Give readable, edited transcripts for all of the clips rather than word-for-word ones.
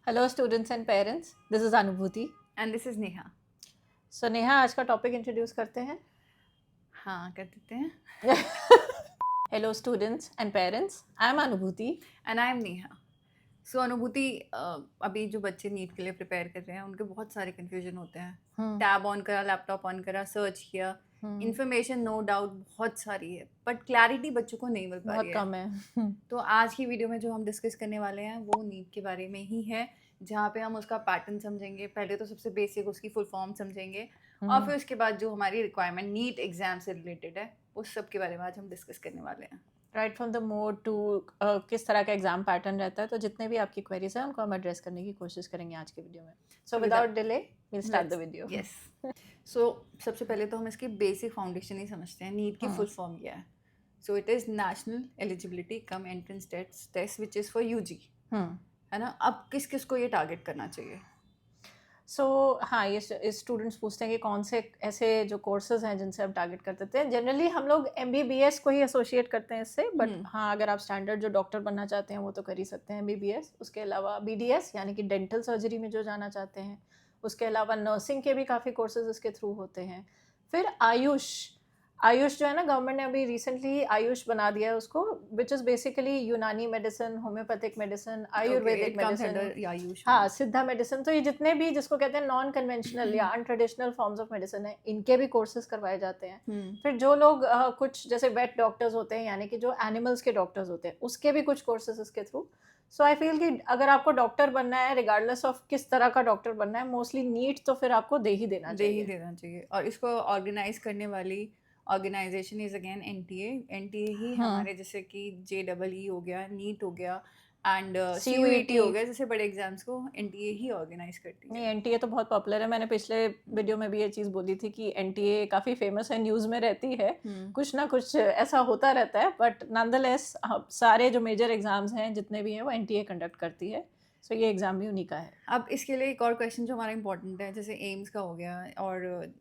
Hello students and parents, this is Anubhuti. And this is Neha. So Neha आज का topic introduce करते हैं. हाँ कर देते हैं. Hello students and parents, I am Anubhuti. And I am Neha. So Anubhuti, अभी जो बच्चे नीट के लिए प्रिपेयर कर रहे हैं उनके बहुत सारे कन्फ्यूजन होते हैं. टैब ऑन करा, लैपटॉप ऑन करा, सर्च किया, इन्फॉर्मेशन नो डाउट बहुत सारी है, बट क्लैरिटी बच्चों को नहीं मिल पा बहुत रही कम है. तो आज की वीडियो में जो हम डिस्कस करने वाले हैं वो नीट के बारे में ही है, जहाँ पे हम उसका पैटर्न समझेंगे. पहले तो सबसे बेसिक उसकी फुल फॉर्म समझेंगे और फिर उसके बाद जो हमारी रिक्वायरमेंट नीट एग्जाम से रिलेटेड है उस सब के बारे में आज हम डिस्कस करने वाले हैं. Right from the mode to किस तरह का एग्जाम पैटर्न रहता है, तो जितने भी आपकी क्वेरीज हैं उनको हम एड्रेस करने की कोशिश करेंगे आज के वीडियो में. So without delay we start the video. Yes. So सबसे पहले तो हम इसकी बेसिक फाउंडेशन ही समझते हैं. नीट की फुल फॉर्म क्या है? So it is national eligibility cum entrance test which is for UG, है ना. अब किस किस को ये टारगेट करना चाहिए? हाँ, ये स्टूडेंट्स पूछते हैं कि कौन से ऐसे जो कोर्सेज हैं जिनसे हम टारगेट कर देते हैं. जनरली हम लोग MBBS को ही एसोसिएट करते हैं इससे, बट हाँ अगर आप स्टैंडर्ड जो डॉक्टर बनना चाहते हैं वो तो कर ही सकते हैं MBBS. उसके अलावा BDS यानी कि डेंटल सर्जरी में जो जाना चाहते हैं. उसके अलावा नर्सिंग के भी काफ़ी कोर्सेज इसके थ्रू होते हैं. फिर आयुष जो है ना, गवर्नमेंट ने अभी रिसेंटली आयुष बना दिया है उसको, विच इज़ बेसिकली यूनानी medicine, homeopathic medicine, Ayurvedic medicine, हाँ सिद्धा मेडिसिन. तो ये जितने भी जिसको कहते हैं नॉन कन्वेंशनल या अनट्रेडिशनल फॉर्म्स ऑफ मेडिसिन है, इनके भी कोर्सेज करवाए जाते हैं. फिर जो लोग कुछ जैसे वेट डॉक्टर्स होते हैं यानी कि जो एनिमल्स के डॉक्टर्स होते हैं, उसके भी कुछ कोर्सेज इसके थ्रू. सो आई फील कि अगर आपको डॉक्टर बनना है, रिगार्डलेस ऑफ किस तरह का डॉक्टर बनना है, मोस्टली नीट तो फिर आपको दे ही देना चाहिए. और इसको ऑर्गेनाइज करने वाली ऑर्गेनाइजेशन इज अगेन एनटीए ही. हमारे जैसे कि JEE हो गया, नीट हो गया एंड CUET हो गया, जैसे बड़े एग्जाम्स को एनटीए ही ऑर्गेनाइज करती है. नहीं, NTA तो बहुत पॉपुलर है. मैंने पिछले वीडियो में भी ये चीज़ बोली थी कि NTA काफ़ी फेमस है, न्यूज़ में रहती है. कुछ ना कुछ ऐसा होता रहता है, बट नॉनदलेस सारे जो मेजर एग्जाम्स हैं जितने भी हैं वो NTA कंडक्ट करती है. सो ये एग्ज़ाम भी उन्हीं का है. अब इसके लिए एक और क्वेश्चन जो हमारा इंपॉर्टेंट है, जैसे एम्स का हो गया और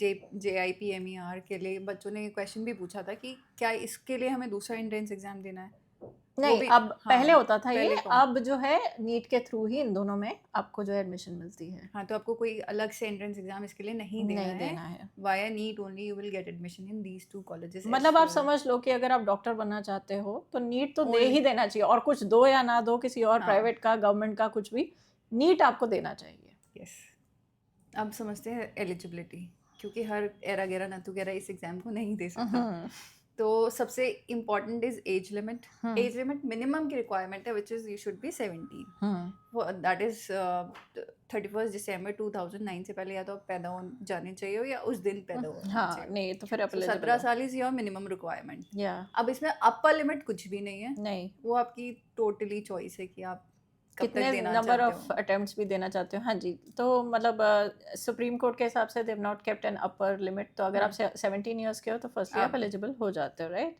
JIPMER के लिए बच्चों ने क्वेश्चन भी पूछा था कि क्या इसके लिए हमें दूसरा एंट्रेंस एग्जाम देना है? नहीं, अब पहले होता था ये, अब जो है नीट के थ्रू ही इन दोनों में आपको जो है एडमिशन मिलती है. हाँ, तो आपको कोई अलग से एंट्रेंस एग्जाम इसके लिए नहीं देना है. Via NEET only you will get admission in these two colleges. मतलब आप समझ लो कि अगर आप डॉक्टर बनना चाहते हो तो नीट तो दे ही देना चाहिए, और कुछ दो या ना दो, किसी और प्राइवेट का, गवर्नमेंट का, कुछ भी, नीट आपको देना चाहिए. यस. अब समझते हैं एलिजिबिलिटी, क्योंकि हर एरा गेरा नतु गेरा इस एग्जाम को नहीं दे सकता. तो सबसे important is age limit. Age limit minimum की रिक्वायरमेंट है which is you should be 17. That is 31 दिसंबर 2009 से पहले या तो आप पैदा हो जाने चाहिए हो या उस दिन पैदा हो. हाँ, नहीं तो फिर 17 साल इज योर मिनिमम रिक्वायरमेंट. अब इसमें अपर लिमिट कुछ भी नहीं है. नहीं, वो आपकी टोटली चॉइस है कि आप कितने नंबर ऑफ अटेम्प्ट्स भी देना चाहते हो. हाँ जी. तो मतलब सुप्रीम कोर्ट के हिसाब से they have not kept an upper limit. तो अगर आप 17 ईयर्स के हो तो फर्स्टली आप एलिजिबल हो जाते हो, राइट.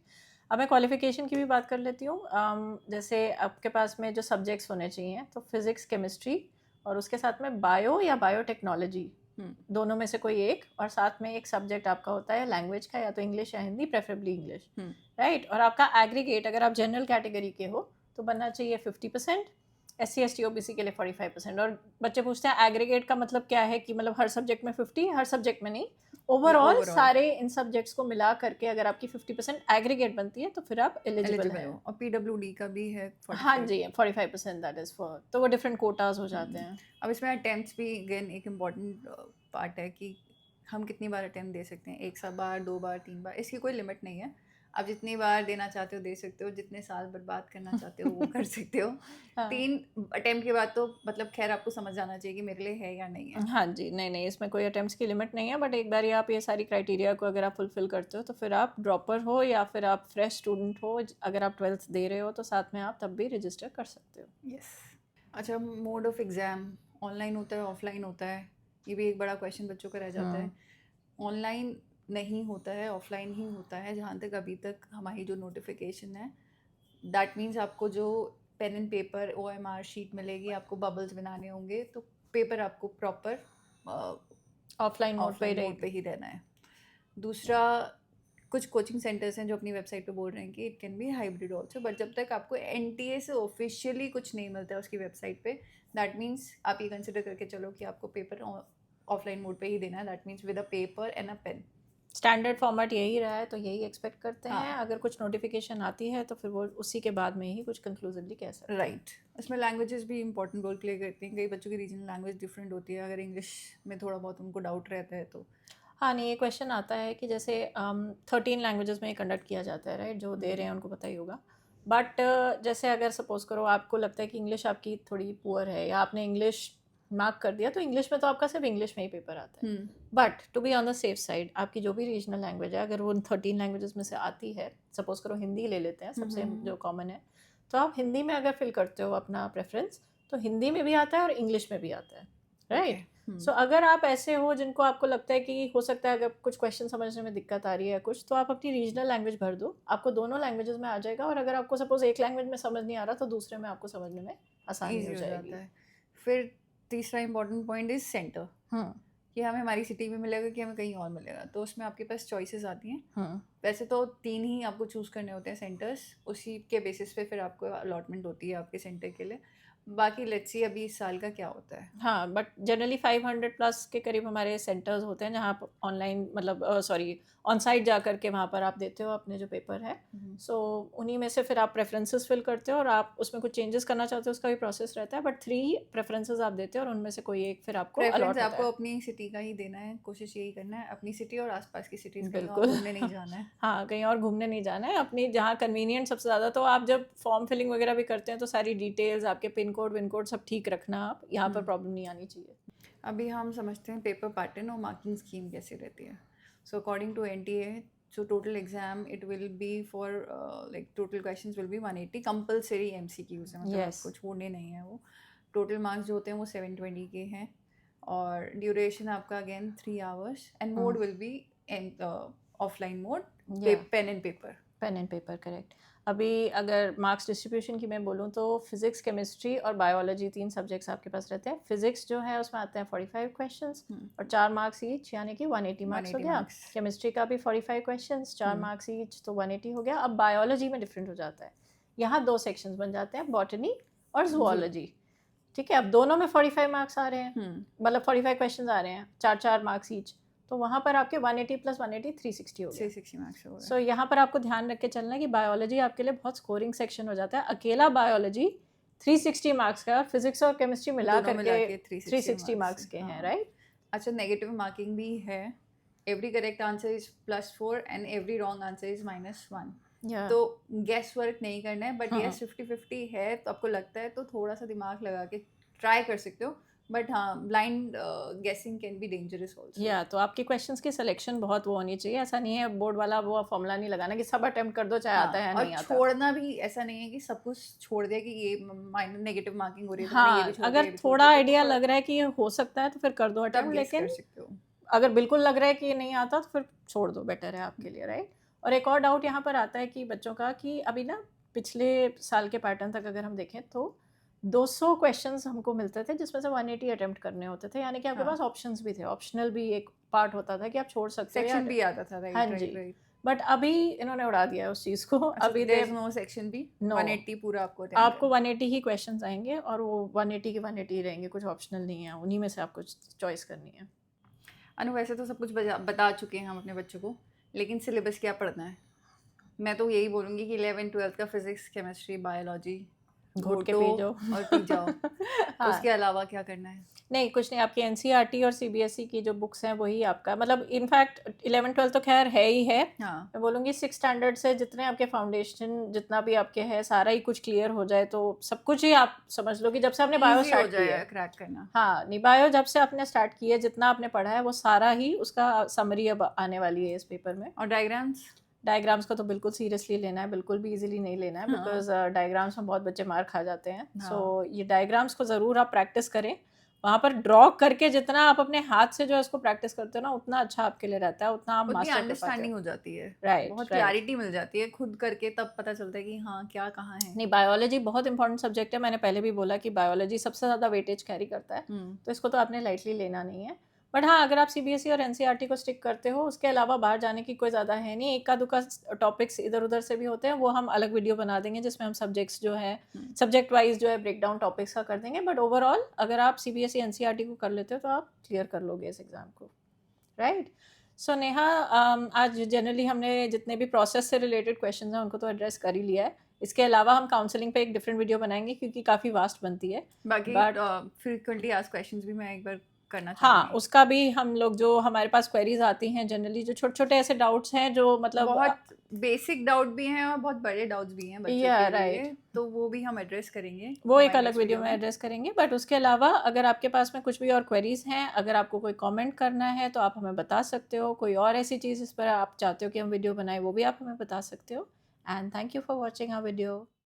अब मैं क्वालिफिकेशन की भी बात कर लेती हूँ. जैसे आपके पास में जो सब्जेक्ट्स होने चाहिए, तो फिजिक्स, केमिस्ट्री, और उसके साथ में बायो या बायोटेक्नोलॉजी, दोनों में से कोई एक, और साथ में एक सब्जेक्ट आपका होता है लैंग्वेज का, या तो इंग्लिश या हिंदी, प्रेफरेबली इंग्लिश, राइट. और आपका एग्रीगेट अगर आप जनरल कैटेगरी के हो तो बनना चाहिए 50%, SC ST OBC के लिए 45%. और बच्चे पूछते हैं एग्रीगेट का मतलब क्या है, कि मतलब हर सब्जेक्ट में 50, हर सब्जेक्ट में नहीं, ओवरऑल सारे इन सब्जेक्ट्स को मिला करके अगर आपकी 50% एग्रीगेट बनती है तो फिर आप एलिजिबल हैं. और PWD का भी है 45. हाँ जी, 45% दैट इज फॉर, तो वो डिफरेंट कोटाज हो जाते हैं. अब इसमें अटेम्प्ट्स भी अगेन एक इम्पॉर्टेंट पार्ट है कि हम कितनी बार अटेम्प्ट दे सकते हैं. 1 बार, 2 बार, 3 बार, इसकी कोई लिमिट नहीं है. आप जितनी बार देना चाहते हो दे सकते हो, जितने साल बर्बाद करना चाहते हो वो कर सकते हो. 3 अटेम्प्ट के बाद तो मतलब खैर आपको समझ जाना चाहिए कि मेरे लिए है या नहीं है. हाँ जी, नहीं, इसमें कोई अटेम्प्ट्स की लिमिट नहीं है, बट एक बार आप ये सारी क्राइटेरिया को अगर आप फुलफिल करते हो तो फिर आप ड्रॉपर हो या फिर आप फ्रेश स्टूडेंट हो, अगर आप 12th दे रहे हो तो साथ में आप तब भी रजिस्टर कर सकते हो. यस. अच्छा, मोड ऑफ एग्ज़ाम ऑनलाइन होता है, ऑफलाइन होता है? ये भी एक बड़ा क्वेश्चन बच्चों का रह जाता है. ऑनलाइन नहीं होता है, ऑफलाइन ही होता है. जहाँ तक अभी तक हमारी जो नोटिफिकेशन है, दैट मीन्स आपको जो pen and paper OMR sheet मिलेगी, आपको बबल्स बनाने होंगे, तो पेपर आपको प्रॉपर ऑफलाइन मोड पे ही रहना है. दूसरा, कुछ कोचिंग सेंटर्स हैं जो अपनी वेबसाइट पे बोल रहे हैं कि it can be hybrid also, but जब तक आपको एनटीए से ऑफिशियली कुछ नहीं मिलता है उसकी वेबसाइट पे, दैट मीन्स आप ये कंसिडर करके चलो कि आपको पेपर ऑफलाइन मोड पे ही देना है, that means with a paper and a pen. Standard format यही रहा है, तो यही एक्सपेक्ट करते हैं। हाँ अगर कुछ नोटिफिकेशन आती है तो फिर वो उसी के बाद में ही कुछ कंक्लूसिवली कह सकते हैं। राइट। उसमें लैंग्वेजेस भी इंपॉर्टेंट रोल प्ले करती हैं, कई बच्चों की रीजनल लैंग्वेज डिफरेंट होती है, अगर इंग्लिश में थोड़ा बहुत उनको डाउट रहता है तो। हाँ नहीं, ये क्वेश्चन आता है कि जैसे 13 लैंग्वेजेस में कंडक्ट किया जाता है, राइट, जो दे रहे हैं उनको पता ही होगा। बट जैसे अगर सपोज करो आपको लगता है कि इंग्लिश आपकी थोड़ी पुअर है या आपने इंग्लिश मार्क कर दिया, तो इंग्लिश में तो आपका सिर्फ इंग्लिश में ही पेपर आता है। But to be on the safe side, आपकी जो भी रीजनल लैंग्वेज है अगर वो उन 13 लैंग्वेजेस में से आती है, सपोज करो हिंदी ले लेते हैं सबसे जो कॉमन है, तो आप हिंदी में अगर फिल करते हो अपना प्रेफरेंस, तो हिंदी में भी आता है और इंग्लिश में भी आता है, राइट। सो अगर आप ऐसे हो जिनको आपको लगता है कि हो सकता है अगर कुछ क्वेश्चन समझने में दिक्कत आ रही है कुछ, तो आप अपनी रीजनल लैंग्वेज भर दो, आपको दोनों लैंग्वेजेस में आ जाएगा। और अगर आपको सपोज एक लैंग्वेज में समझ नहीं आ रहा तो दूसरे में आपको समझने में आसानी ईजी हो हो जाएगी। जाता है। फिर तीसरा इंपॉर्टेंट पॉइंट इज सेंटर, कि हमें हमारी सिटी में मिलेगा कि हमें कहीं और मिलेगा, तो उसमें आपके पास चॉइसेस आती हैं। वैसे तो 3 ही आपको चूज़ करने होते हैं सेंटर्स, उसी के बेसिस पे फिर आपको अलॉटमेंट होती है आपके सेंटर के लिए। बाकी लेट्स सी अभी इस साल का क्या होता है। हाँ, बट जनरली 500 प्लस के करीब हमारे सेंटर्स होते हैं जहाँ आप ऑनलाइन मतलब सॉरी ऑन साइट जा करके वहाँ पर आप देते हो अपने जो पेपर है। सो उन्हीं में से फिर आप प्रेफरेंसेस फिल करते हो और आप उसमें कुछ चेंजेस करना चाहते हो, उसका भी प्रोसेस रहता है। बट 3 प्रेफरेंसेस आप देते हो और उनमें से कोई एक फिर आपको अलॉट प्रेफरेंस होता आपको है। अपनी सिटी का ही देना है, कोशिश यही करना है अपनी सिटी और आसपास की सिटीज़, कहीं और बिल्कुल घूमने नहीं जाना है। हाँ, कहीं और घूमने नहीं जाना है, अपनी जहाँ कन्वीनियंट सबसे ज़्यादा। तो आप जब फॉर्म फिलिंग वगैरह भी करते हैं तो सारी डिटेल्स आपके पिन कोड विन कोड सब ठीक रखना, आप यहाँ पर प्रॉब्लम नहीं आनी चाहिए। अभी हम समझते हैं पेपर पैटर्न और मार्किंग स्कीम कैसी रहती है। So according to NTA, so total exam it will be for like total questions will be 180 compulsory MCQs है, मतलब Yes. आपको छोड़ने नहीं है वो। टोटल मार्क्स जो होते हैं वो 720 के हैं और ड्यूरेशन आपका again 3 hours and mode will be offline mode, pen and paper. Pen and paper, correct. अभी अगर मार्क्स डिस्ट्रीब्यूशन की मैं बोलूँ तो फिजिक्स, केमिस्ट्री और बायोलॉजी 3 सब्जेक्ट्स आपके पास रहते हैं। फिजिक्स जो है उसमें आते हैं 45 क्वेश्चंस और 4 मार्क्स ईच, यानी कि 180 मार्क्स हो गया। केमिस्ट्री का भी 45 क्वेश्चंस, 4 मार्क्स ईच, तो 180 हो गया। अब बायोलॉजी में डिफरेंट हो जाता है, यहाँ 2 सेक्शंस बन जाते हैं, बॉटनी और जूलॉजी। ठीक है, अब दोनों में 45 मार्क्स आ रहे हैं, मतलब 45 क्वेश्चंस आ रहे हैं, 4-4 मार्क्स ईच, तो वहाँ पर आपके 180 प्लस 180 360 हो गया। 360 मार्क्स हो गया। सो यहाँ पर आपको ध्यान रख के चलना है कि बायोलॉजी आपके लिए बहुत स्कोरिंग सेक्शन हो जाता है। अकेला बायोलॉजी 360 मार्क्स का, फिजिक्स और केमिस्ट्री मिला करके 360 मार्क्स के हैं, राइट। अच्छा, नेगेटिव मार्किंग भी है। Every correct answer is +4 and every wrong answer is -1। तो गेस वर्क नहीं करना है, बट यस 50-50 है, तो आपको लगता है तो थोड़ा सा दिमाग लगा के ट्राई कर सकते हो, बट हाँ ब्लाइंड गेसिंग कैन बी डेंजरस ऑल्सो। या तो आपके क्वेश्चंस की सिलेक्शन बहुत वो होनी चाहिए, ऐसा नहीं है बोर्ड वाला वो फॉर्मूला नहीं लगाना कि सब अटेम्प्ट कर दो चाहे आता है नहीं आता। छोड़ना भी ऐसा नहीं है कि सब कुछ छोड़ दिया कि ये माइनर नेगेटिव मार्किंग हो रही है तो हाँ, ये भी छोड़ अगर दिया, थोड़ा आइडिया लग रहा है कि ये हो सकता है तो फिर कर दो तब अटेम्प्ट, गेस कर लेकिन सकते हो। अगर बिल्कुल लग रहा है कि ये नहीं आता तो फिर छोड़ दो, बेटर है आपके लिए, राइट। और एक और डाउट यहाँ पर आता है कि बच्चों का कि अभी ना पिछले साल के पैटर्न तक अगर हम देखें तो 200 क्वेश्चंस हमको मिलते थे जिसमें से 180 अटेम्प्ट करने होते थे, यानी कि आपके पास ऑप्शंस भी थे, ऑप्शनल भी एक पार्ट होता था कि आप छोड़ सकते हो, सेक्शन भी आता था, राइट। हाँ जी, बट अभी इन्होंने उड़ा दिया है उस चीज़ को। अभी there is no section B, 180 पूरा आपको 180 ही क्वेश्चंस आएंगे और वो 180 के 180 रहेंगे, कुछ ऑप्शनल नहीं है, उन्हीं में से आपको चॉइस करनी है। अनु, वैसे तो सब कुछ बता चुके हैं हम अपने बच्चों को, लेकिन सिलेबस क्या पढ़ना है? मैं तो यही बोलूँगी कि 11-12 का फिजिक्स, केमिस्ट्री, बायोलॉजी घोट के पी जाओ और पी जाओ। हाँ। उसके अलावा क्या करना है? नहीं, कुछ नहीं, आपकी एनसीईआरटी और सीबीएसई की जो बुक्स हैं वही आपका, मतलब इनफैक्ट 11-12 तो खैर है ही है। हाँ। मैं बोलूँगी 6 स्टैंडर्ड से जितने आपके फाउंडेशन जितना भी आपके है सारा ही कुछ क्लियर हो जाए तो सब कुछ ही आप समझ लो कि जब से आपने बायो स्टार्ट किया है क्रैक करना। हाँ नहीं, बायो जब से आपने स्टार्ट किया जितना आपने पढ़ा है वो सारा ही उसका समरी अब आने वाली है इस पेपर में। और डायग्राम्स को तो बिल्कुल सीरियसली लेना है, बिल्कुल भी इजीली नहीं लेना है, बिकॉज डायग्राम्स में बहुत बच्चे मार खा जाते हैं। सो ये डायग्राम्स को ज़रूर आप प्रैक्टिस करें, वहाँ पर ड्रॉ करके जितना आप अपने हाथ से जो है उसको प्रैक्टिस करते हो ना उतना अच्छा आपके लिए रहता है, उतना आप मास्टर अंडरस्टैंडिंग हो जाती है, राइट, बहुत क्लैरिटी मिल जाती है खुद करके, तब पता चलता है कि हाँ क्या कहाँ है। नहीं, बायोलॉजी बहुत इंपॉर्टेंट सब्जेक्ट है, मैंने पहले भी बोला कि बायोलॉजी सबसे ज़्यादा वेटेज कैरी करता है, तो इसको तो आपने लाइटली लेना नहीं है। बट हाँ, अगर आप सीबीएसई और एनसीईआरटी को स्टिक करते हो, उसके अलावा बाहर जाने की कोई ज़्यादा है नहीं, एक का दुका टॉपिक्स इधर उधर से भी होते हैं, वो हम अलग वीडियो बना देंगे जिसमें हम सब्जेक्ट्स जो है सब्जेक्ट वाइज जो है ब्रेक डाउन टॉपिक्स का कर देंगे। बट ओवरऑल अगर आप सीबीएसई एनसीईआरटी को कर लेते हो तो आप क्लियर कर लोगे इस एग्ज़ाम को, राइट। सो नेहा, आज जनरली हमने जितने भी प्रोसेस से रिलेटेड क्वेश्चन हैं उनको तो एड्रेस कर ही लिया है। इसके अलावा हम काउंसलिंग पे एक डिफरेंट वीडियो बनाएंगे क्योंकि काफ़ी वास्ट बनती है। बाकी बट फ्रीक्वेंटली आस्क्ड क्वेश्चंस भी मैं एक बार करना हाँ, चाहूँगी। उसका भी हम लोग जो हमारे पास क्वेरीज आती हैं जनरली, जो छोटे छोटे ऐसे डाउट्स हैं जो मतलब बहुत बेसिक डाउट भी हैं और बहुत बड़े डाउट्स भी हैं बच्चों या के लिए, राइट, तो वो भी हम एड्रेस करेंगे वो एक हमारी अलग नेक्स्ट वीडियो वीडियो में में। एड्रेस करेंगे। बट उसके अलावा अगर आपके पास में कुछ भी और क्वेरीज हैं, अगर आपको कोई कमेंट करना है तो आप हमें बता सकते हो, कोई और ऐसी चीज़ इस पर आप चाहते हो कि हम वीडियो बनाए वो भी आप हमें बता सकते हो। And thank you for watching our video.